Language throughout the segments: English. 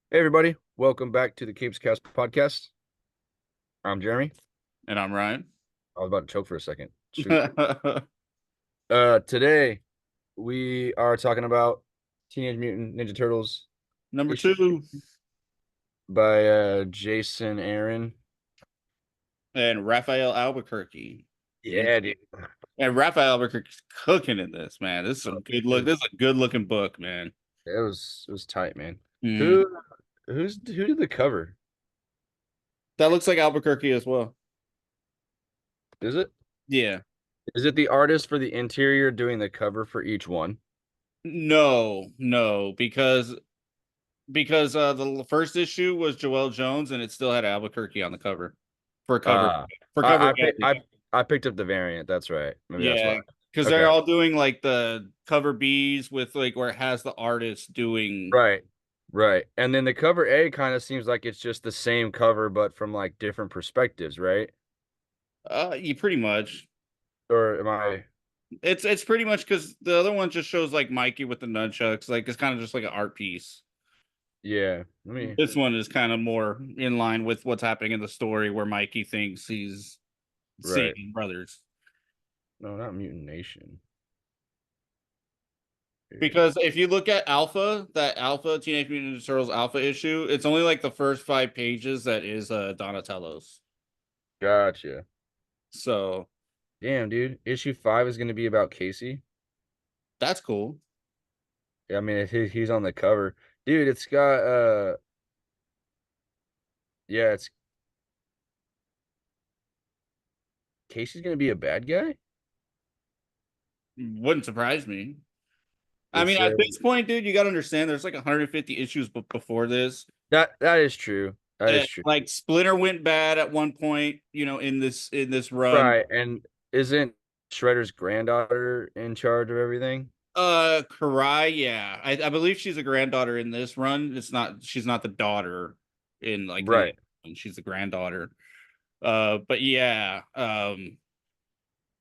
Hey everybody, welcome back to the Capes Cast podcast. I'm Jeremy. And I'm Ryan. I was about to choke for a second. Shoot. Today we are talking about Teenage Mutant Ninja Turtles Number issue two, by Jason Aaron. and Raphael Albuquerque. And, Yeah, dude. and Raphael Albuquerque's cooking in this, man. This is some good It look. was This is a good looking book, man. it was tight, man. Mm. Who who did the cover? That looks like Albuquerque as well. Is it? Yeah. Is it the artist for the interior doing the cover for each one? No, because the first issue was Joelle Jones and it still had Albuquerque on the cover for cover Uh for cover I I and picked I picked up the variant. That's right. Maybe that's why. yeah, because they're Okay. all doing like the cover B's with like where it has the artist doing. Right. Right. And then the cover A kind of seems like it's just the same cover, but from like different perspectives, right? You pretty much. Or am I? It's pretty much because the other one just shows like Mikey with the nunchucks, like it's kind of just like an art piece. Yeah. Let me. This one is kind of more in line with what's happening in the story, where Mikey thinks he's Right. seeing brothers. No, not Mutant Nation. Here. Because if you look at Alpha, that Alpha Teenage Mutant Ninja Turtles Alpha issue, it's only like the first 5 pages that is Donatello's. Gotcha. So Damn, dude. Issue 5 is going to be about Casey. that's cool. Yeah, I mean, he's on the cover. Dude, it's got, yeah, it's Casey's going to be a bad guy? Wouldn't surprise me. I It mean, at says this point, dude, you got to understand there's like 150 issues before this. that is true. That is true. Like Splinter went bad at one point, in this run. Right. And isn't Shredder's granddaughter in charge of everything? Karai, yeah. I believe she's a granddaughter in this run. She's not the daughter in like the Right. and she's the granddaughter. But yeah,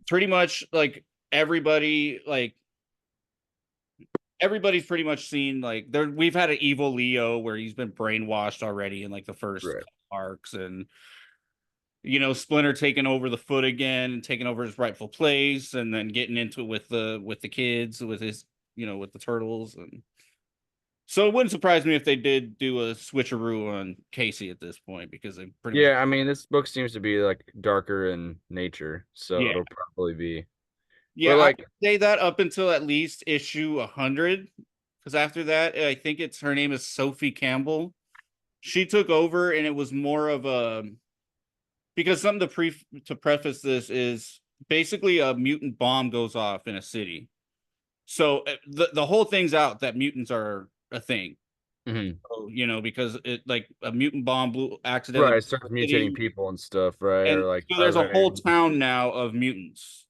pretty much like everybody like everybody's pretty much seen like there we've had an evil Leo where he's been brainwashed already in like the first Right. arcs, and Splinter taking over the foot again and taking over his rightful place, and then getting into it with the kids, with his with the turtles. And so it wouldn't surprise me if they did do a switcheroo on Casey at this point, because they pretty much. Yeah, I mean, this book seems to be like darker in nature, so Yeah, it'll probably be. But yeah, I like, would say that up until at least issue 100, because after that I think it's her name is Sophie Campbell. She took over, and it was more of a, because something to preface this is basically a mutant bomb goes off in a city. So the whole thing's out that mutants are a thing. mhm. So, because it like a mutant bomb blew Right, accidentally it starts mutating city, people and stuff, right? and Or like so there's a whole other, town now of mutants,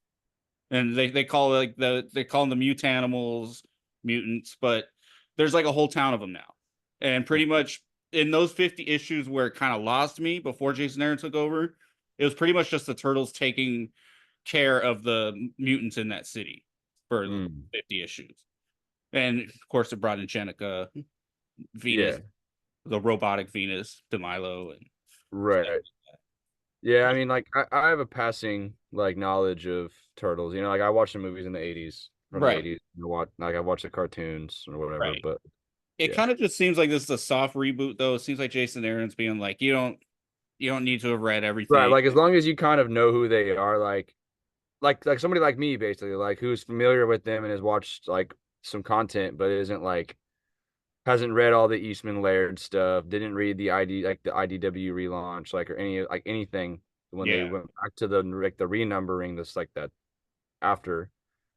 and they call it like they call them the mutanimals, mutants, but there's like a whole town of them now, and pretty much in those 50 issues where it kind of lost me before Jason Aaron took over, it was pretty much just the turtles taking care of the mutants in that city for the mm, 50 issues. And of course, it brought in Jenica, yeah, Venus, the robotic Venus, DeMilo, and stuff right. like that. Yeah, I But mean, like I have a passing like knowledge of turtles. Like I watched the movies in the '80s, from the right, '80s. I watched the cartoons or whatever. right. But It yeah, kind of just seems like this is a soft reboot, though. It seems like Jason Aaron's being like, you don't need to have read right. everything. Like as long as you kind of know who they are, like somebody like me, basically, like who's familiar with them and has watched like some content, but isn't like hasn't read all the Eastman Laird stuff, didn't read the IDW relaunch, like or anything when they Yeah, went back to the renumbering this like that after.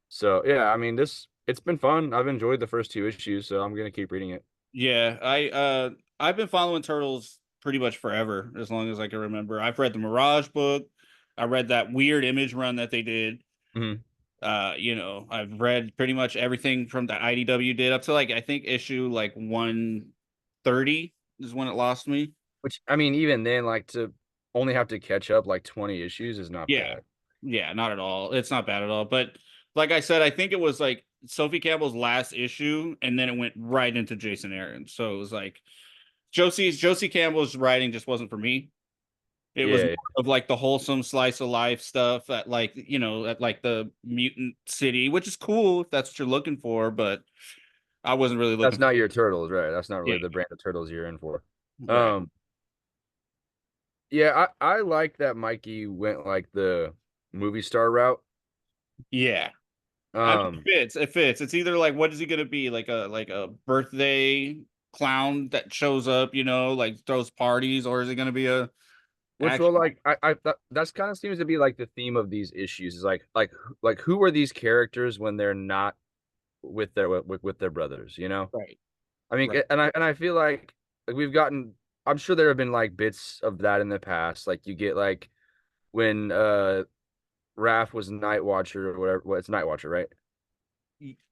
So yeah, I mean it's been fun. I've enjoyed the first two issues, so I'm gonna keep reading it. yeah. I've been following Turtles pretty much forever, as long as I can remember. I've read the Mirage book. I read that weird Image run that they did. Mhm. I've read pretty much everything from the IDW did up to like I think issue like 130 is when it lost me. Which I mean, even then, like to only have to catch up like 20 issues is not Yeah. bad. Yeah, not at all. It's not bad at all. But like I said, I think it was like Sophie Campbell's last issue, and then it went right into Jason Aaron. So it was like Josie Campbell's writing just wasn't for me. It was more Yeah, of like the wholesome slice of life stuff at like, at like the mutant city, which is cool if that's what you're looking for, but I wasn't really that's looking for. not your turtles, right? That's not Yeah, really the brand of turtles you're in for. right. Um, yeah, I like that Mikey went like the movie star route. Yeah. I mean, Um, it fits. It fits. It's either like, what is he gonna be? Like a birthday clown that shows up, like throws parties, or is it gonna be a which will action? like that's kind of seems to be like the theme of these issues is like who are these characters when they're not with their brothers, you know? Right. I mean, Right. and I feel like we've gotten. I'm sure there have been like bits of that in the past. Like you get like when Raph was Night Watcher or whatever. Well, it's Night Watcher, right?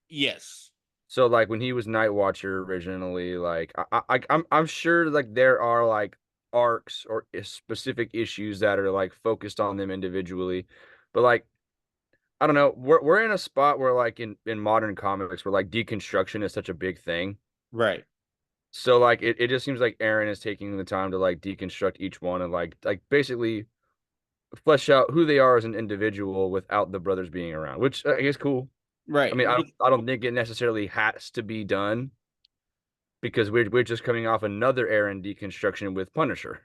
Yes. So like when he was Night Watcher originally, like I'm sure like there are like arcs or specific issues that are like focused on them individually, but like I don't know, we're in a spot where like in modern comics where like deconstruction is such a big thing. Right. So like it just seems like Aaron is taking the time to like deconstruct each one and like basically flesh out who they are as an individual without the brothers being around, which I guess cool. I Right. mean, I don't think it necessarily has to be done because we're just coming off another Aaron deconstruction with Punisher.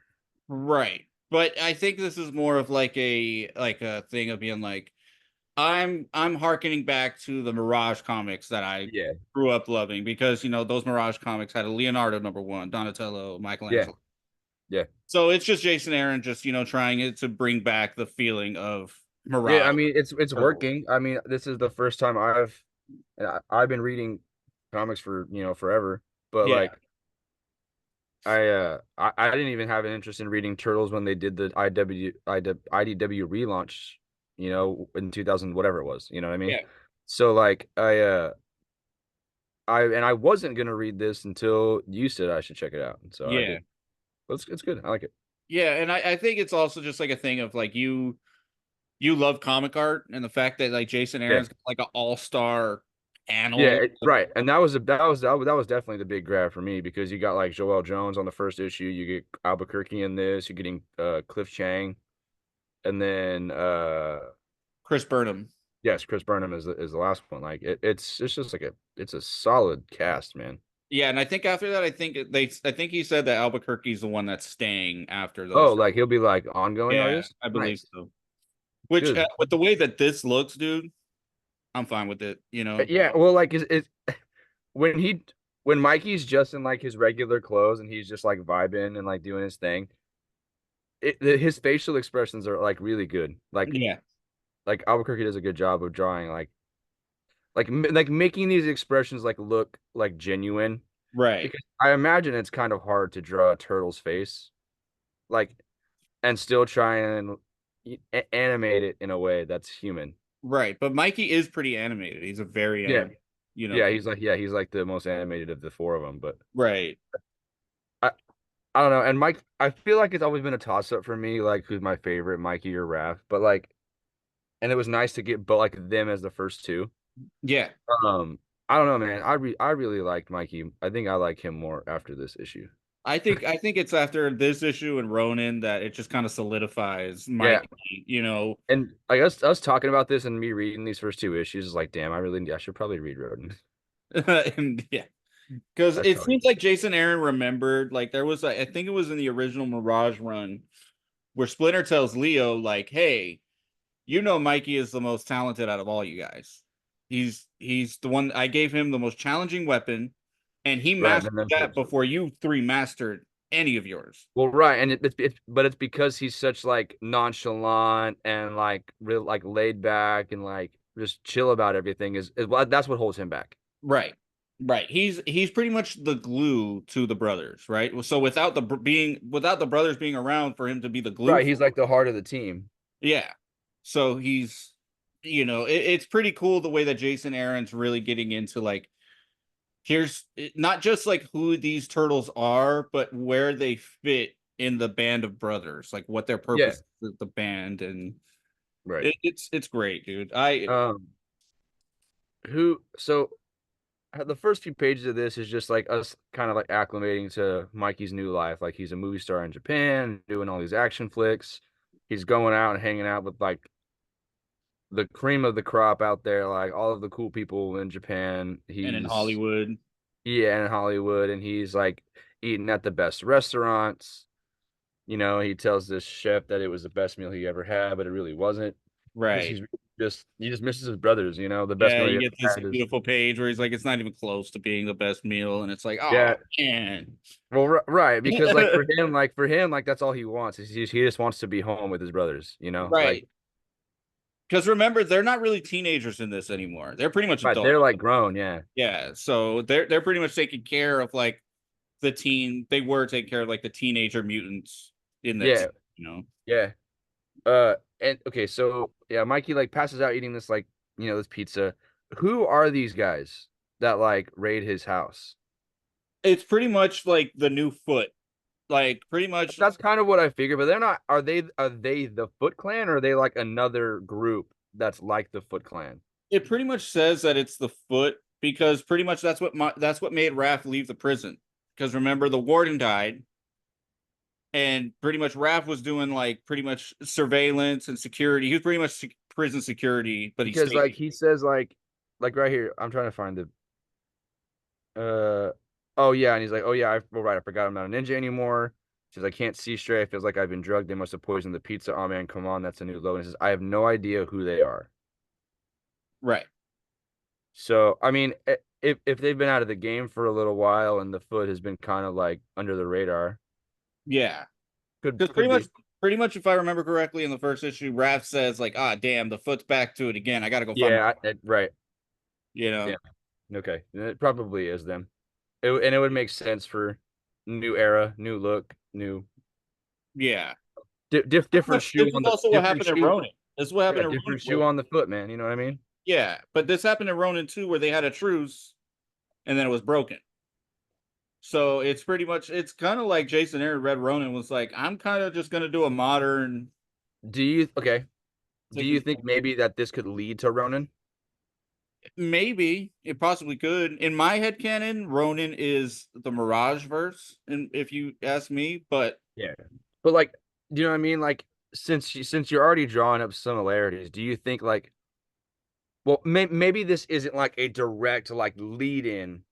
Right. But I think this is more of like a thing of being like, I'm harkening back to the Mirage comics that I Yeah, grew up loving because those Mirage comics had a Leonardo #1, Donatello, yeah, Michelangelo. yeah, So it's just Jason Aaron just trying it to bring back the feeling of yeah. Mirage. I mean, it's working. I mean, this is the first time I've been reading comics for forever, but Yeah, like I didn't even have an interest in reading Turtles when they did the IDW relaunch, in 2000 whatever it was, you know what I mean? yeah, So like I wasn't gonna read this until you said I should check it out, and so I yeah, did. But it's good. I like it. yeah. And I think it's also just like a thing of like you love comic art and the fact that like Jason Yeah. Aaron's like an all-star Yeah, panel. right. And that was definitely the big grab for me because you got like Joel Jones on the first issue, you get Albuquerque in this, you're getting Cliff Chang, and then Chris Burnham. yes, Chris Burnham is the last one. Like it's just like it's a solid cast, man. Yeah, and I think after that, I think he said that Albuquerque's the one that's staying after Oh, those. like he'll be like ongoing Yeah, artist? I believe Nice. so. Which Good. with the way that this looks, dude, I'm fine with it. Yeah, well like is when he when Mikey's just in like his regular clothes and he's just like vibing and like doing his thing, his facial expressions are like really good. Yeah, Like Albuquerque does a good job of drawing like making these expressions like look like genuine right, because I imagine it's kind of hard to draw a turtle's face like and still try and animate it in a way that's human. right. But Mikey is pretty animated. He's a very Yeah. animated, He's like the most animated of the four of them, but right. I I don't know. And Mike, I feel like it's always been a toss up for me, like who's my favorite, Mikey or Raph. But like, and it was nice to get, but like them as the first two. Yeah, Um, I don't know, man. I really liked Mikey. I think I like him more after this issue. I think it's after this issue and Ronin that it just kind of solidifies Yeah, Mikey. and I guess us talking about this and me reading these first two issues is like, damn, I should probably read Rodin. And yeah, because I should it probably. seems like Jason Aaron remembered. Like there was, I think it was in the original Mirage run where Splinter tells Leo, like, "Hey, Mikey is the most talented out of all you guys. He's the one I gave him the most challenging weapon, and he Right, and mastered then that before you three mastered any of yours." well, right, and but it's because he's such like nonchalant and like real like laid back and like just chill about everything is well, that's what holds him back. Right. Right. He's pretty much the glue to the brothers, right? So without the brothers being around for him to be the glue, Right, he's like the heart of the team. yeah. So he's it's pretty cool the way that Jason Aaron's really getting into like here's not just like who these turtles are, but where they fit in the band of brothers, like what their Yeah, purpose is with the band, and right. it's great, dude. I Um, who so the first few pages of this is just like us kind of like acclimating to Mikey's new life. Like he's a movie star in Japan, doing all these action flicks. He's going out and hanging out with like the cream of the crop out there, like all of the cool people in Japan. And in He's Hollywood. yeah, in Hollywood, and he's like eating at the best restaurants. You know, he tells this chef that it was the best meal he ever had, but it really wasn't because Right. he's just he just misses his brothers. You know, the best Yeah, meal he you ever get this had is beautiful page where he's like, it's not even close to being the best meal, and it's like, oh yeah. man. Well, right, because for him, like that's all he wants is he just wants to be home with his brothers. You know, like Right. Because remember, they're not really teenagers in this anymore. They're pretty much right, adults. they're like grown. Yeah, Yeah. So they're pretty much taking care of like they were taking care of like the teenager mutants in that, yeah, you know. yeah. And okay, so yeah, Mikey like passes out eating this like this pizza. Who are these guys that like raid his house? It's pretty much like the new Foot. Like pretty much That's kind of what I figured, but they're not. Are they the Foot Clan or are they like another group that's like the Foot Clan? it pretty much says that it's the Foot because pretty much that's what made Raph leave the prison. Because remember, the warden died, and pretty much Raph was doing like pretty much surveillance and security. He was pretty much prison security, but he Because stayed. like he says like right here, I'm trying to find the oh yeah, and he's like, oh yeah, well right, I forgot I'm not a ninja anymore. He says I can't see straight. It feels like I've been drugged. They must have poisoned the pizza. Oh man, come on, that's a new low. And he says I have no idea who they are. Right. So I mean, if they've been out of the game for a little while and the Foot has been kind of like under the radar, Yeah. could Because could be. pretty much, if I remember correctly, in the first issue, Raph says like, "Ah, damn, the Foot's back to it again. I got to go find my," Yeah, right. you Yeah. know. Okay. It probably is them. And it would make sense for new era, new look, new Yeah. Pretty different much, this shoe is on the also what different happened in shoe. Ronin. This is what Yeah, happened in Ronin. different shoe on the foot, man. You know what I mean? Yeah, but this happened in Ronin too, where they had a truce and then it was broken. So it's pretty much it's kind of like Jason Aaron Red Ronin was like, I'm kind of just gonna do a modern Do you okay? Do take you this think maybe that this could lead to Ronin? maybe it possibly could. In my head canon, Ronin is the Mirage verse, and if you ask me, but Yeah. But like, do you know what I mean? Like, since you're already drawing up similarities, do you think like, well, maybe this isn't like a direct like lead in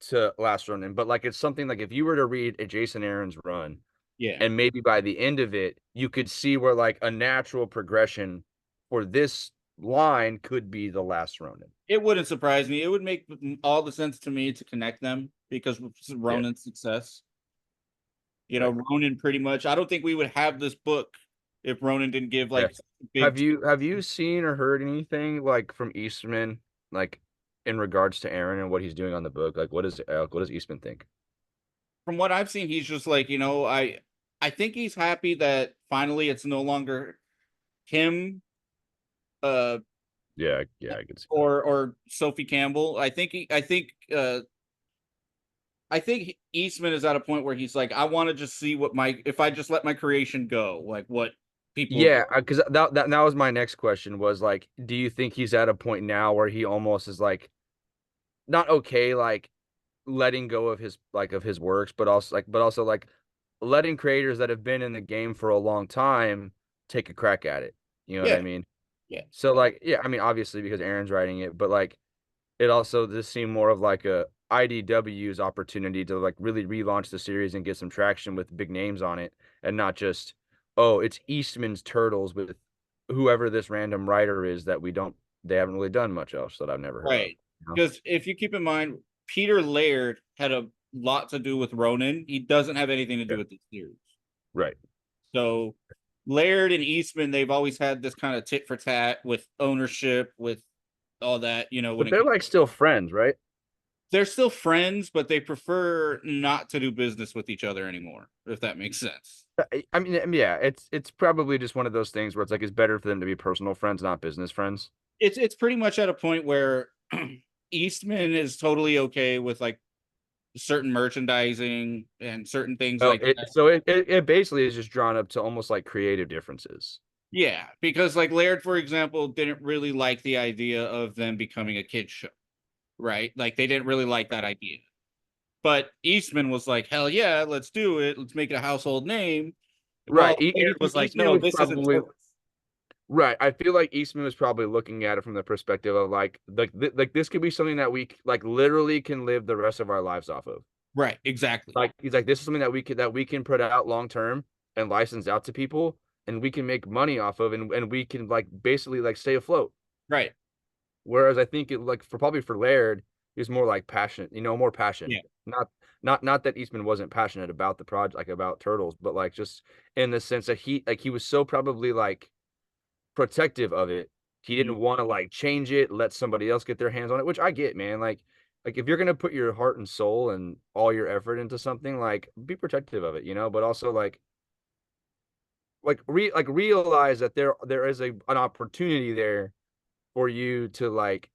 to Last Ronin, but like it's something like if you were to read a Jason Aaron's run, yeah, and maybe by the end of it, you could see where like a natural progression for this line could be the Last Ronin. it wouldn't surprise me. It would make all the sense to me to connect them because of Yeah, Ronin's success. You know, right. Ronin pretty much. I don't think we would have this book if Ronin didn't give Yeah. like big. Have you seen or heard anything like from Eastman, like in regards to Aaron and what he's doing on the book? Like, what does Eastman think? From what I've seen, he's just like I think he's happy that finally it's no longer him uh Yeah, I can see that. or Sophie Campbell. I think Eastman is at a point where he's like, I want to just see what my if I just let my creation go, like what people. Yeah, because that was my next question was like, do you think he's at a point now where he almost is like not okay, like letting go of his works, but also like letting creators that have been in the game for a long time take a crack at it. You know what I Yeah, mean? yeah, So like, yeah, I mean obviously because Aaron's writing it, but like it also this seemed more of like a IDW's opportunity to like really relaunch the series and get some traction with big names on it and not just oh, it's Eastman's Turtles with whoever this random writer is that they haven't really done much else that I've never heard of. right. You know? Because if you keep in mind, Peter Laird had a lot to do with Ronin. He doesn't have anything to Yeah. do with this series. Right. So Laird and Eastman, they've always had this kind of tit for tat with ownership, with all that. You know, when But it they're like still friends, right? they're still friends, but they prefer not to do business with each other anymore. If that makes sense. I mean, yeah, it's probably just one of those things where it's like it's better for them to be personal friends, not business friends. It's pretty much at a point where Eastman is totally okay with like certain merchandising and certain things Oh, like that. it basically is just drawn up to almost like creative differences. Yeah, because like Laird, for example, didn't really like the idea of them becoming a kid show. right? Like they didn't really like that idea. But Eastman was like, hell yeah, let's do it. Let's make it a household name. Right. Well, Laird was like, Eastman no, was this isn't probably Turtles. right. I feel like Eastman was probably looking at it from the perspective of like this could be something that we like literally can live the rest of our lives off of. Right, exactly. Like he's like this is something that we can put out long term and license out to people and we can make money off of and we can like basically like stay afloat. Right. Whereas I think it like for probably for Laird, he was more like passion, more passion. Yeah. Not not that Eastman wasn't passionate about the project, like about Turtles, but like just in the sense that he was so probably like protective of it. He Mhm. didn't want to like change it, let somebody else get their hands on it, which I get, man. Like if you're gonna put your heart and soul and all your effort into something, like be protective of it, but also like realize that there is an opportunity there for you to like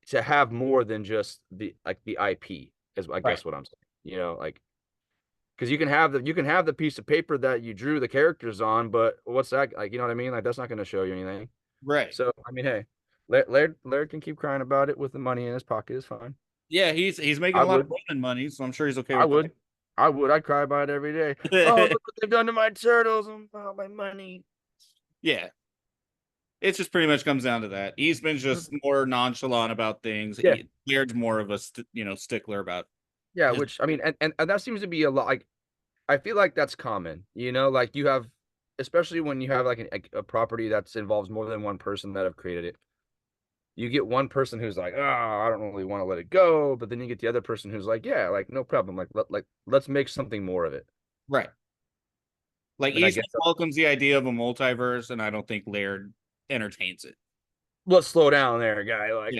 to have more than just the IP is I Right. guess what I'm saying. Like because you can have the piece of paper that you drew the characters on, but what's that like? You know what I mean? Like that's not going to show you anything. Right. So I mean, hey, Laird can keep crying about it with the money in his pocket. It's fine. Yeah, he's making I a lot of would, Roman money, so I'm sure he's okay I with would, I would. I'd cry about it every day. Oh, that. look what they've done to my turtles and oh, my money. Yeah. It just pretty much comes down to that. Eastman's just more nonchalant about things. Yeah, Laird's more of a stickler about yeah. his. Which I mean, and that seems to be a lot. Like I feel like that's common. Like you have, especially when you have like a property that's involves more than one person that have created it. You get one person who's like, oh, I don't really want to let it go, but then you get the other person who's like, yeah, like no problem, let's make something more of it. Right. Like And I Eastman guess welcomes the idea of a multiverse, and I don't think Laird entertains it. let's slow down there, guy. Like,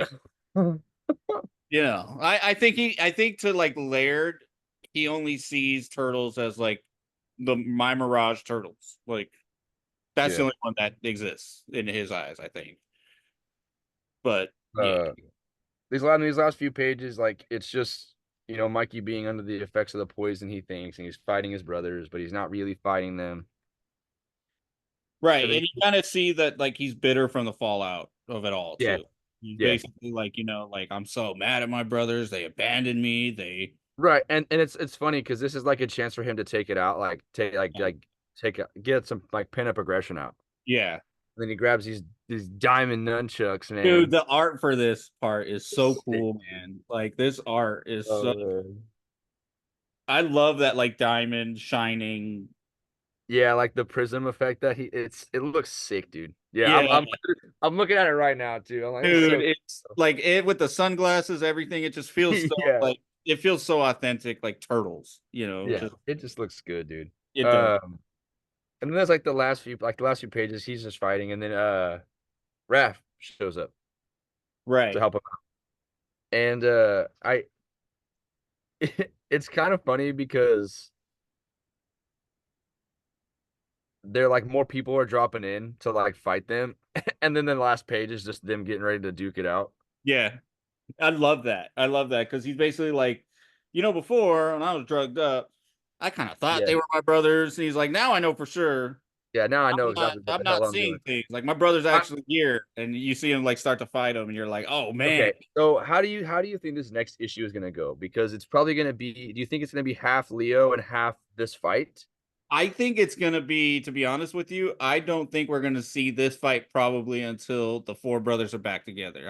Yeah. I think to like Laird, he only sees turtles as like the My Mirage turtles. Like that's the yeah. only one that exists in his eyes, I think. But yeah. Uh, these last few pages, like it's just Mikey being under the effects of the poison he thinks, and he's fighting his brothers, but he's not really fighting them. Right. And then And you kind of see that like he's bitter from the fallout of it all yeah, too. He's yeah, basically like, like I'm so mad at my brothers. They abandoned me. They right. And it's funny because this is like a chance for him to take it out, like get some like pent up aggression out. yeah. And then he grabs these diamond nunchucks, Dude, man. the art for this part is so Sick. cool, man. Like this art is so Uh, I love that like diamond shining. yeah, like the prism effect that it looks sick, dude. Yeah, Yeah, I'm looking at it right now too. I'm like, it's dude, so it's like it with the sunglasses, everything. It just feels so yeah, like it feels so authentic, like turtles. yeah. Just It just looks good, dude. it does. And then there's like the last few pages, he's just fighting, and then Raph shows up to Right. help him out. And I it's kind of funny because they're like more people are dropping in to like fight them, and then the last page is just them getting ready to duke it out. Yeah. I love that. I love that because he's basically like, before when I was drugged up, I kind of thought Yeah, they were my brothers. And he's like, now I know for sure. yeah. Now I I'm know not. exactly what I'm the hell not I'm seeing doing. things. Like my brother's I, actually here, and you see him like start to fight him, and you're like, oh man. okay, so how do you think this next issue is gonna go? Because it's probably gonna be. Do you think it's gonna be half Leo and half this fight? I think it's gonna be. To be honest with you, I don't think we're gonna see this fight probably until the four brothers are back together.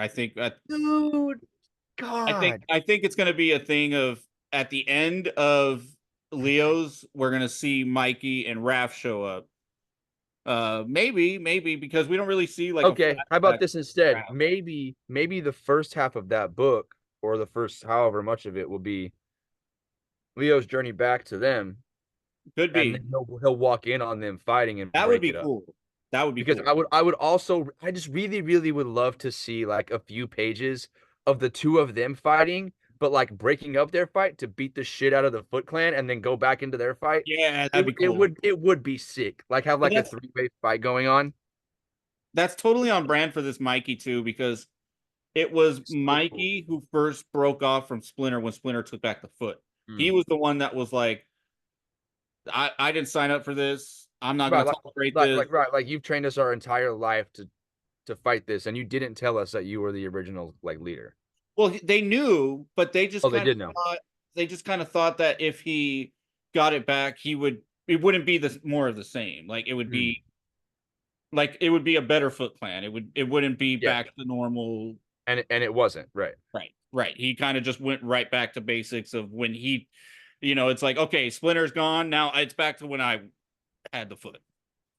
Dude, God. I think it's gonna be a thing of at the end of Leo's, we're gonna see Mikey and Raph show up. Maybe because we don't really see like a Okay, how about flashback. this instead? Raph. Maybe the first half of that book, or the first however much of it will be Leo's journey back to them, Could and be. then he'll walk in on them fighting and That would break be it up. cool. That would be Because cool. I just really, really would love to see like a few pages of the two of them fighting, but like breaking up their fight to beat the shit out of the Foot Clan and then go back into their fight. Yeah, It that'd be it cool. would it would be sick. Like have But like a three-way fight going on. that's totally on brand for this Mikey too, because it was So cool. Mikey who first broke off from Splinter when Splinter took back the foot. He Mm. was the one that was like, I didn't sign up for this. I'm not Right, gonna tolerate like this. right, like you've trained us our entire life to fight this, and you didn't tell us that you were the original like leader. Well, they knew, but Oh, they did know. they just kind of thought that if he got it back, it wouldn't be the more of the same. Hmm. It would be a better Foot Clan. It wouldn't be Yeah, back to normal. and it wasn't right. Right, right. He kind of just went right back to basics of when he, it's like, okay, Splinter's gone. Now it's back to when I had the foot,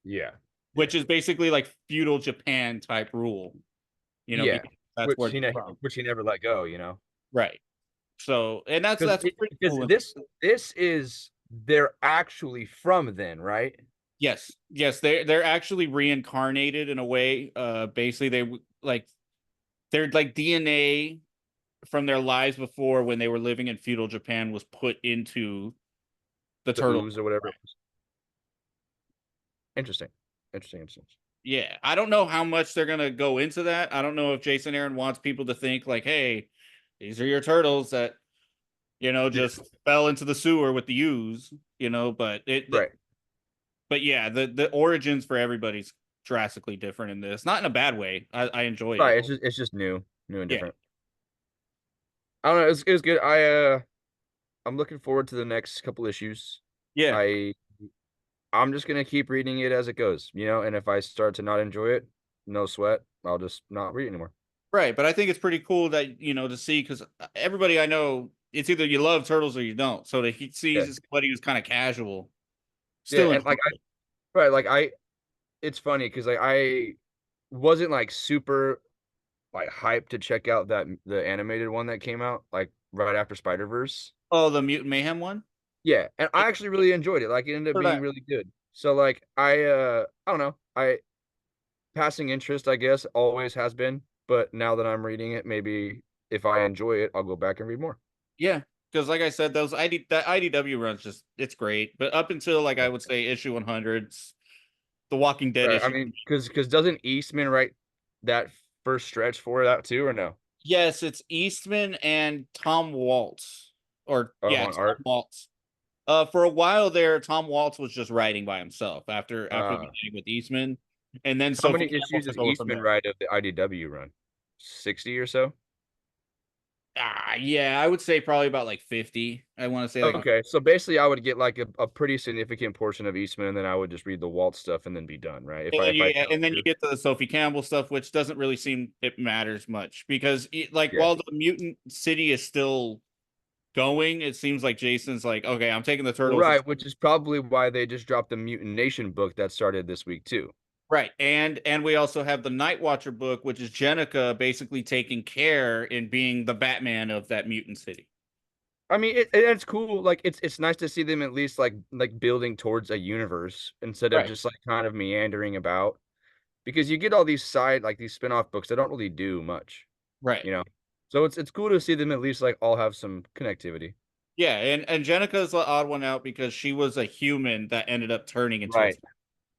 Yeah, yeah, which is basically like feudal Japan type rule, yeah. because that's where they're from. Which he never let go. Right. So, and that's pretty Because cool. this is they're actually from then, right? Yes, yes, they're actually reincarnated in a way. Basically, like they're like DNA from their lives before when they were living in feudal Japan was put into the The turtle. ooze or whatever. Interesting, interesting. Yeah, I don't know how much they're gonna go into that. I don't know if Jason Aaron wants people to think like, "Hey, these are your turtles that Yeah, just fell into the sewer with the ooze," right, but yeah, the origins for everybody's drastically different in this. Not in a bad way. I enjoy right. it. It's just new and Yeah, different. I don't know. It was good. I'm looking forward to the next couple issues. yeah. I I'm just gonna keep reading it as it goes, and if I start to not enjoy it, no sweat. I'll just not read it anymore. Right, but I think it's pretty cool that to see because everybody I know, it's either you love turtles or you don't. So that he Yeah, sees somebody who's kind of casual, yeah, still and enjoy like it. right, like it's funny because like I wasn't like super like hyped to check out the animated one that came out like right after Spider-Verse. Oh, the Mutant Mayhem one. Yeah, and Yeah, I actually really enjoyed it. Like it ended up so did being I. really good. So like I don't know. I passing interest, I guess, always has been, but now that I'm reading it, maybe if I enjoy it, I'll go back and read more. Yeah, because like I said, that IDW runs just it's great, but up until like I would say issue 100s, the Walking Dead Right. I issue. mean, because doesn't Eastman write that first stretch for that too, or no? Yes, it's Eastman and Tom Waltz, or yeah, On Tom art. Waltz. For a while there, Tom Waltz was just writing by himself after Uh, beginning with Eastman, and then how Sophie many Campbell issues took does over from Eastman there. write of the IDW run? 60 or so? Yeah, I would say probably about like 50. I want to say like, Okay, so basically, I would get like a pretty significant portion of Eastman, and then I would just read the Walt stuff and then be done, right? If I felt and then you to, get to the Sophie Campbell stuff, which doesn't really seem it matters much because like yeah. while the mutant city is still going, it seems like Jason's like, okay, I'm taking the Well, turtles. right, which is probably why they just dropped the Mutant Nation book that started this week too. Right. And we also have the Night Watcher book, which is Jenica basically taking care in being the Batman of that mutant city. I mean, it's cool. Like it's nice to see them at least like building towards a universe instead of Right. just like kind of meandering about. Because you get all these side like these spin-off books that don't really do much, Right. you know. So it's cool to see them at least like all have some connectivity. Yeah, and Jenica's the odd one out because she was a human that ended up turning into a Right.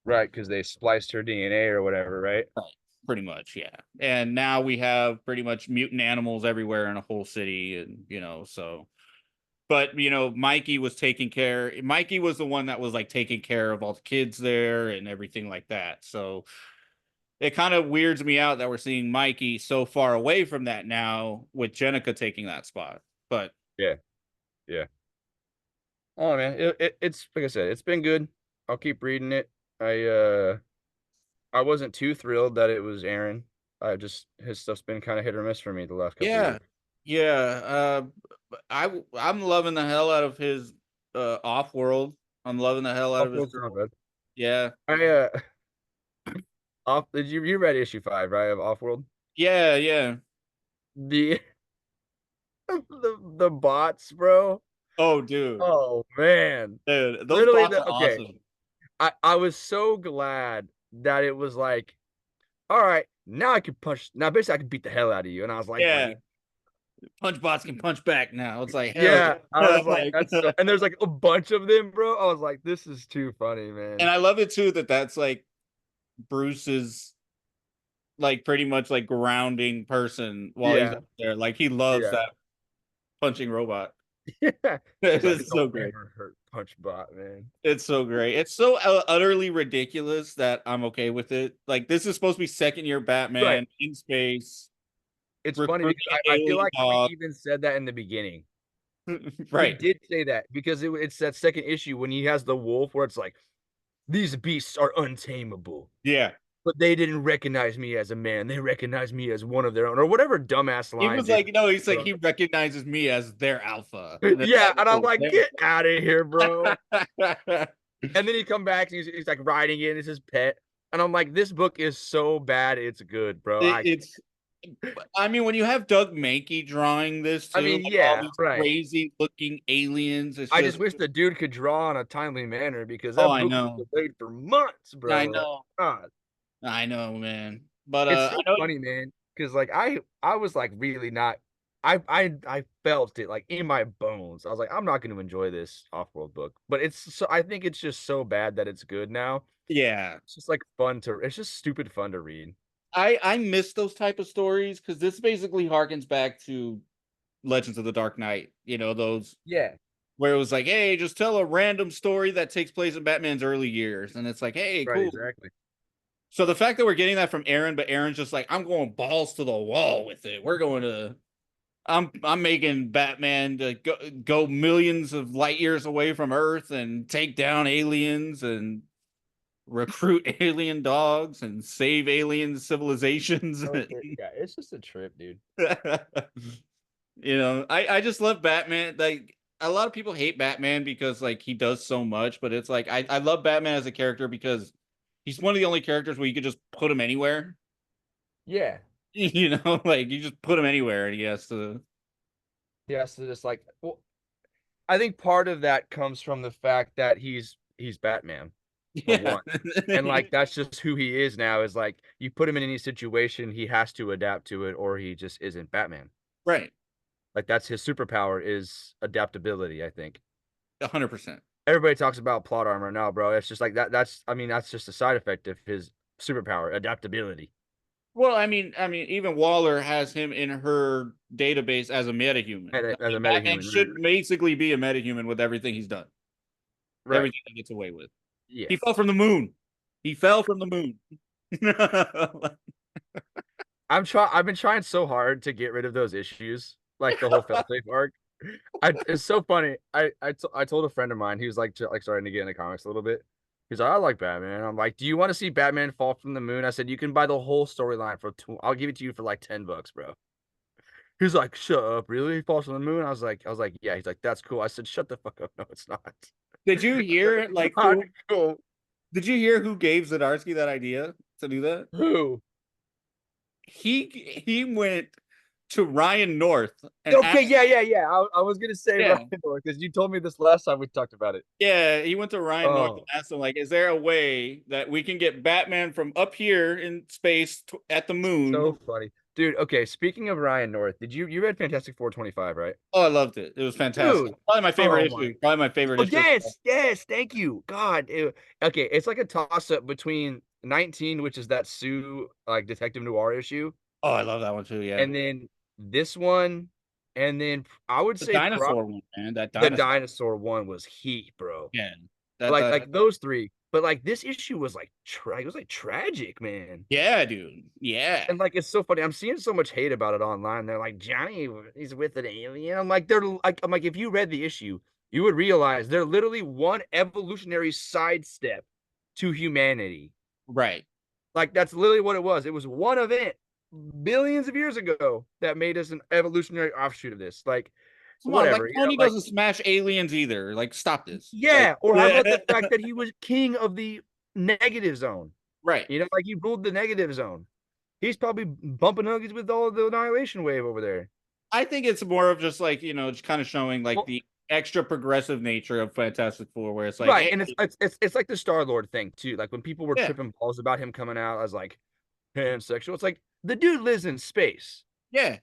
Right, because they spliced her DNA or whatever, right? right, pretty much, yeah. And now we have pretty much mutant animals everywhere in a whole city, and so. But Mikey was the one that was like taking care of all the kids there and everything like that. So it kind of weirds me out that we're seeing Mikey so far away from that now with Jenica taking that spot. But Yeah, yeah. Oh man, it's like I said, it's been good. I'll keep reading it. I uh I wasn't too thrilled that it was Aaron. I just his stuff's been kind of hit or miss for me the last couple of yeah, years. yeah. I'm loving the hell out of his off world. I'm loving the hell out Off of his World's not bad. yeah. I off did you read issue 5, right, of Offworld? Yeah, yeah. The the bots, bro. Oh, dude. Oh man. Dude, those Literally bots are the okay. awesome. I was so glad that it was like, all right, now I can punch. Now basically I can beat the hell out of you, and I was like, Yeah. great. Punch bots can punch back now. It's like hell Yeah, I yeah. was like, that's so. And there's like a bunch of them, bro. I was like, this is too funny, And man. I love it too that that's like Bruce's like pretty much like grounding person while he's Yeah, up there. Like he loves yeah. that punching robot. Yeah. He's like, It's don't so great. ever hurt Punchbot, man. It's so great. It's so utterly ridiculous that I'm okay with it. Like this is supposed to be second year Right. Batman in space It's funny recruiting because an I feel alien like we dog. even said that in the beginning. We Right. did say that because it's that second issue when he has the wolf where it's like, these beasts are untamable, Yeah. but they didn't recognize me as a man. They recognize me as one of their own, or whatever dumbass He line, was dude. like, no, he's like, he recognizes me as their alpha. And it's Yeah, like, and I'm oh, like, get out of here, bro. damn. And then he come back and he's like riding it, and it's his pet. And I'm like, this book is so bad, it's good, bro. It's I mean, when you have Doug Mankey drawing this I too, mean, like all yeah, these right. crazy looking aliens, it's I just just wish the dude could draw in a timely manner because oh, that I book was know. delayed for months, I bro. Like, know. God. I know, man. But It's I so know funny, man, because like I was like really not. I felt it like in my bones. I was like, I'm not going to enjoy this off-world book, but it's so I think it's just so bad that it's good now. yeah. It's just like fun to. It's just stupid fun to read. I miss those type of stories because this basically harkens back to Legends of the Dark Knight, you know, those Yeah, where it was like, hey, just tell a random story that takes place in Batman's early years. And it's like, hey, right, cool. exactly. So the fact that we're getting that from Aaron, but Aaron's just like, I'm going balls to the wall with it. We're going to I'm making Batman to go millions of light years away from Earth and take down aliens and recruit alien dogs and save alien civilizations. Okay, yeah, it's just a trip, dude. You know, I just love Batman. Like a lot of people hate Batman because like he does so much, but it's like I love Batman as a character because he's one of the only characters where you could just put him anywhere. Yeah, You know, like you just put him anywhere and he has to. he has to just like. Well, I think part of that comes from the fact that he's Batman for Yeah. one. And like that's just who he is now is like you put him in any situation, he has to adapt to it or he just isn't Batman. Right. Like that's his superpower is adaptability, I think. 100%. Everybody talks about plot armor now, bro. It's just like that's I mean, that's just a side effect of his superpower, adaptability. Well, I mean, even Waller has him in her database as a metahuman. I As a mean, Batman metahuman, right? should basically be a metahuman with everything he's done, Right. everything he gets away with. Yeah. He fell from the moon. He fell from the moon. I've been trying so hard to get rid of those issues, like the whole failsafe arc. It's so funny. I told a friend of mine, he was like starting to get into comics a little bit. He's like, I like Batman. I'm like, do you want to see Batman fall from the moon? I said, you can buy the whole storyline for I'll give it to you for like $10, bro. He's like, shut up, really? He falls from the moon? I was like, yeah. He's like, that's cool. I said, shut the fuck up. No, it's not. Did you hear It's like not who? cool. Did you hear who gave Zdarsky that idea to do that? Who? He went to Ryan North and Okay, asked. yeah. I was gonna say Ryan Yeah, because you told me this last time we talked about it. yeah, he went to Ryan North and Oh, asked him, like, is there a way that we can get Batman from up here in space at the so moon? funny. Dude, okay, speaking of Ryan North, did you read Fantastic 425, right? Oh, I loved it. It was fantastic. Dude, Probably my favorite oh my. issue. Probably my favorite Oh, issue. yes, thank you. God. Okay, it's like a toss-up between 19, which is that Sue like detective noir issue, Oh, I love that one too. Yeah. and then this one, and then I would The say dinosaur one, man. That the dinosaur. dinosaur one was heat, bro. Yeah. That, Like that, like those three. But like this issue was like it was like tragic, man. yeah, dude. Yeah. And like it's so funny. I'm seeing so much hate about it online. They're like, Johnny, he's with an alien. I'm like, if you read the issue, you would realize they're literally one evolutionary sidestep to humanity. Right. Like that's literally what it was. It was one event billions of years ago that made us an evolutionary offshoot of this. Like, Come on. Like, whatever, Tony like, doesn't smash aliens either. Like, stop this. Like, yeah. Or how about the fact that he was king of the negative zone? right. Like he ruled the negative zone. He's probably bumping nuggies with all of the annihilation wave over there. I think it's more of just like, just kind of showing like Well, the extra progressive nature of Fantastic Four, where it's like, right, hey, and it's like the Star Lord thing too. Like when people were yeah, tripping balls about him coming out as like pansexual, it's like the dude lives in space. yeah,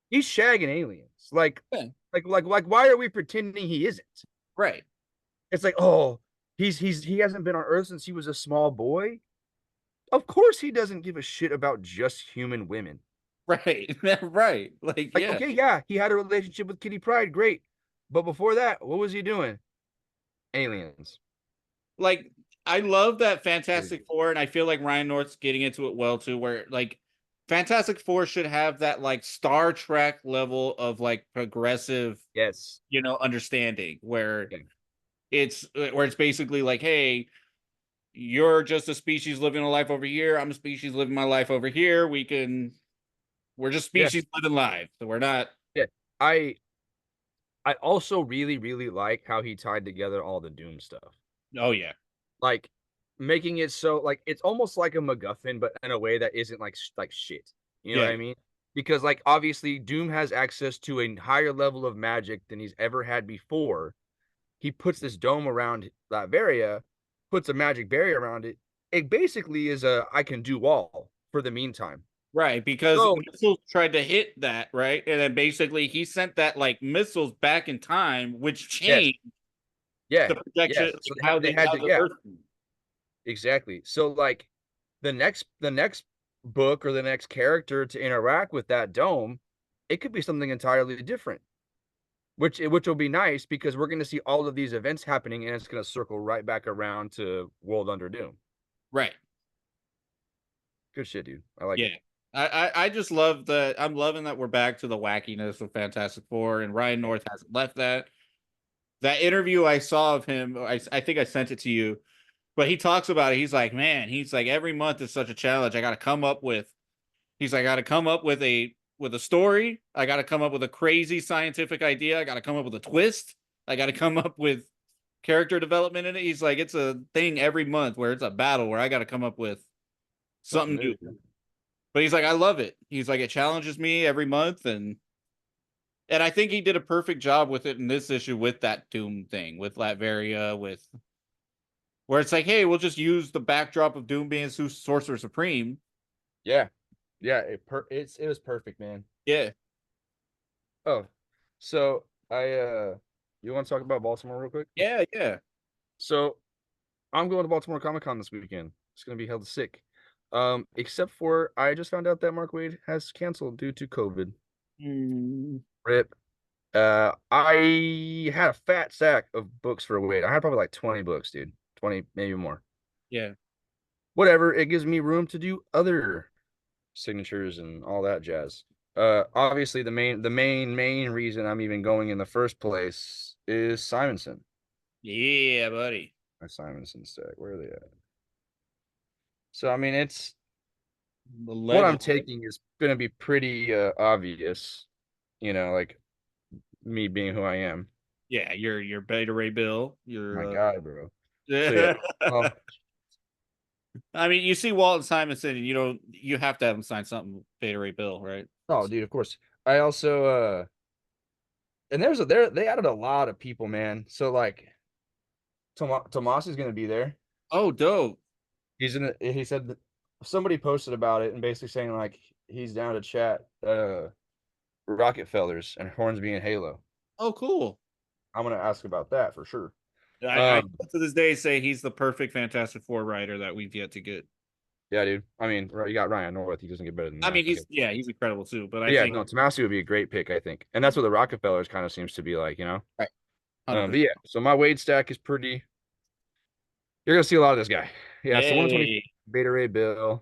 He's shagging aliens. yeah, Like why are we pretending he isn't? right, It's like, oh, he hasn't been on Earth since he was a small boy. Of course he doesn't give a shit about just human women. right, right. Like, Like, yeah, okay, yeah, he had a relationship with Kitty Pryde, great. But before that, what was he doing? Aliens. Like, I love that Crazy. Fantastic Four, and I feel like Ryan North's getting into it well too, where like Fantastic Four should have that like Star Trek level of like progressive, Yes. understanding where Yeah. it's basically like, hey, you're just a species living a life over here. I'm a species living my life over here. We're just Yeah. species living life. So we're not. Yeah. I I also really, really like how he tied together all the Doom stuff. Oh yeah, Like making it so like it's almost like a MacGuffin, but in a way that isn't like shit. You know what yeah, I mean? Because like obviously Doom has access to a higher level of magic than he's ever had before. He puts this dome around Latveria, puts a magic barrier around it. It basically is a I can do all for the meantime. right. Because So missiles tried to hit that, right, and then basically he sent that like missiles back in time, which yes, changed yeah, the projection, yes. like So how they the had how to, the yeah, Earth. exactly. So like the next book or the next character to interact with that dome, it could be something entirely different. Which will be nice because we're going to see all of these events happening and it's going to circle right back around to World Under Doom. Right. Good shit, dude. I like it. Yeah. I just love that. I'm loving that we're back to the wackiness of Fantastic Four, and Ryan North hasn't left that. That interview I saw of him, I think I sent it to you, but he talks about it. He's like, man, he's like, every month is such a challenge. I got to come up with. He's like, I got to come up with a story. I got to come up with a crazy scientific idea. I got to come up with a twist. I got to come up with character development in it. He's like, it's a thing every month where it's a battle where I got to come up with Something something new, new. dude. But he's like, I love it. He's like, it challenges me every month, and I think he did a perfect job with it in this issue with that Doom thing, with Latveria, with where it's like, hey, we'll just use the backdrop of Doom being Sorcerer Supreme. Yeah. Yeah, it was perfect, man. Yeah, Oh, so you want to talk about Baltimore real quick? yeah, yeah. So I'm going to Baltimore Comic Con this weekend. It's gonna be held sick. Except for I just found out that Mark Wade has canceled due to COVID. Mm, Rip. I had a fat sack of books for Wade. I had probably like 20 books, dude. 20, maybe more. yeah, Whatever. It gives me room to do other signatures and all that jazz. Obviously the main reason I'm even going in the first place is Simonson. yeah, buddy. My Simonson stack. Where are they at? So I mean, it's The what I'm legend. taking is going to be pretty obvious. Like me being who I am. Yeah, your Beta Ray Bill. My Your God, bro. So yeah. Um. I mean, you see Walt Simonson, and you have to have him sign something Beta Ray Bill, right? Oh, dude. Of course. I also and they added a lot of people, man. So like Tomas is going to be there. Oh, dope. He said that somebody posted about it and basically saying like he's down to chat Rockefellers and Hornsby and Halo. Oh, cool. I'm gonna ask about that for sure. I Um, to this day say he's the perfect Fantastic Four writer that we've yet to get. yeah, dude. I mean, you got Ryan North. He doesn't get better than I that, mean, I guess. he's incredible too. But But I yeah, think no, Tomasi would be a great pick, I think, and that's what the Rockefellers kind of seems to be like. right, 100%. But yeah, so my Wade stack is pretty. You're gonna see a lot of this guy. Yeah, so 120 Yay, Beta Ray Bill,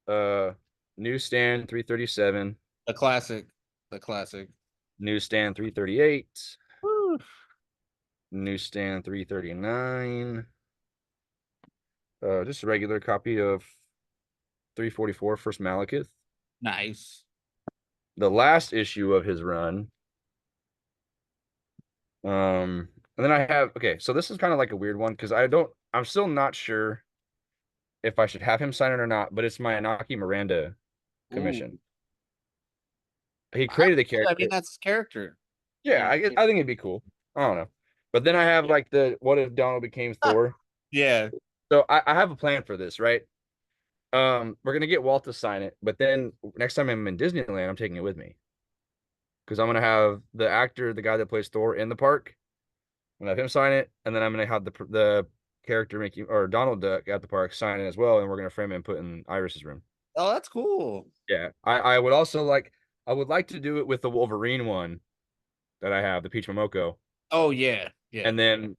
uh, newsstand 337, the classic, the classic. newsstand 338. Woo. Newsstand 339. Just a regular copy of 344 First Malekith. Nice. The last issue of his run. And then I have okay, so this is kind of like a weird one because I'm still not sure if I should have him sign it or not, but it's my Anaki Miranda Ooh, commission. He created the I mean character. that's his character. Yeah, And I think it'd be cool. I don't know. But then I have like the what if Donald became Thor? yeah. So I have a plan for this, right? We're gonna get Walt to sign it, but then next time I'm in Disneyland, I'm taking it with me because I'm gonna have the actor, the guy that plays Thor, in the park. I'm gonna have him sign it, and then I'm gonna have the character making or Donald Duck at the park sign it as well, and we're gonna frame it and put in Iris's room. Oh, that's cool. Yeah, I would also like I would like to do it with the Wolverine one, that I have, the Peach Momoko. Oh yeah, yeah, And then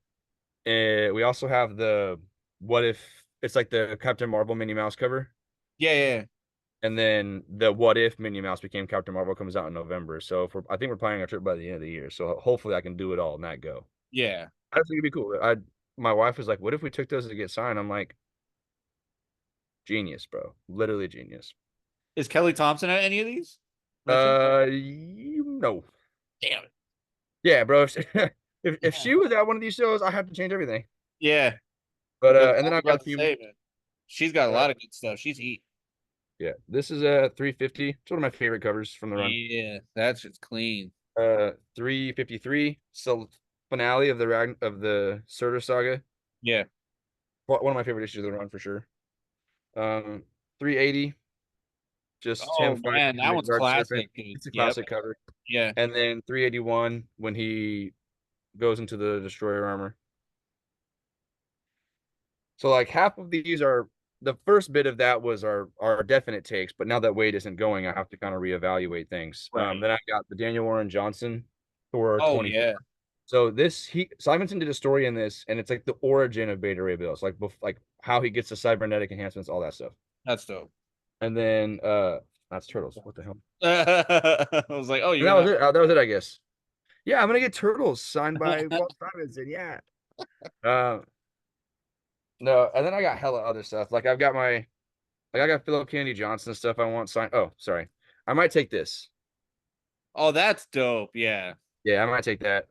we also have the What If, it's like the Captain Marvel Minnie Mouse cover. yeah, yeah, And then the What If Minnie Mouse became Captain Marvel comes out in November. So if I think we're planning a trip by the end of the year. So hopefully I can do it all in that go. yeah. I think it'd be cool. My wife was like, "What if we took those to get signed?" I'm like, "Genius, bro. Literally genius." Is Kelly Thompson at any of these? Mentioned? You know, Damn it. yeah, bro. If she was at one of these shows, I have to change everything. Yeah. But That's and what I then was I've got about a to few. say, man. She's got a Uh, lot of good stuff. She's heat. yeah, this is a 350. It's one of my favorite covers from the run. Yeah, that's just clean. 353. So finale of the Surtur saga. Yeah. One of my favorite issues of the run for sure. 380. Just him Oh fighting man, that one's Midgard Serpent. classic, dude. It's a Yep. classic cover. Yeah. And then 381 when he goes into the destroyer armor. So like half of these are the first bit of that was our definite takes, but now that Wade isn't going, I have to kind of reevaluate things. Right. Then I got the Daniel Warren Johnson Thor Oh 24. yeah. So Simonson did a story in this, and it's like the origin of Beta Ray Bill. It's like how he gets the cybernetic enhancements, all that stuff. That's dope. And then that's Turtles. What the hell? I was like, oh, And you're that gonna was have it. That was it, I guess. Yeah, I'm gonna get Turtles signed by Walt Simonson. Yeah. Uh, no, and then I got hella other stuff. I got Philip Kennedy Johnson stuff I want signed. Oh, sorry. I might take this. Oh, that's dope. Yeah. Yeah, I might take that.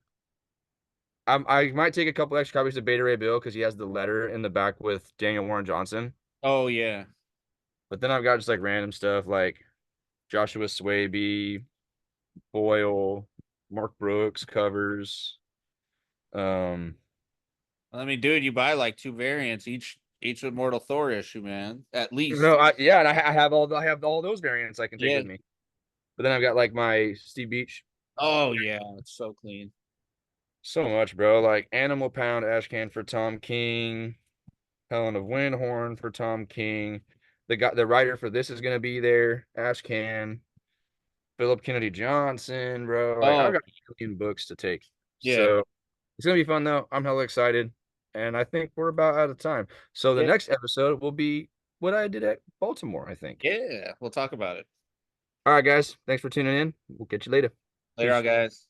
I might take a couple extra copies of Beta Ray Bill because he has the letter in the back with Daniel Warren Johnson. Oh yeah. But then I've got just like random stuff like Joshua Swaby, Boyle, Mark Brooks covers. Um, I mean, dude, you buy like two variants each Immortal Thor issue, man. At least. no, yeah, and I have all those variants I can take Yeah. with me. But then I've got like my Steve Beach, Oh yeah, it's so clean. so much, bro. Like Animal Pound Ashcan for Tom King, Helen of Windhorn for Tom King. The writer for this is gonna be there. Ashcan, Philip Kennedy Johnson, bro. Like I've Oh got a million books to take. yeah. So it's gonna be fun though. I'm hella excited. And I think we're about out of time. So the Yeah. next episode will be what I did at Baltimore, I think. Yeah. We'll talk about it All right, guys. Thanks for tuning in. We'll catch you later. later on, Peace. guys.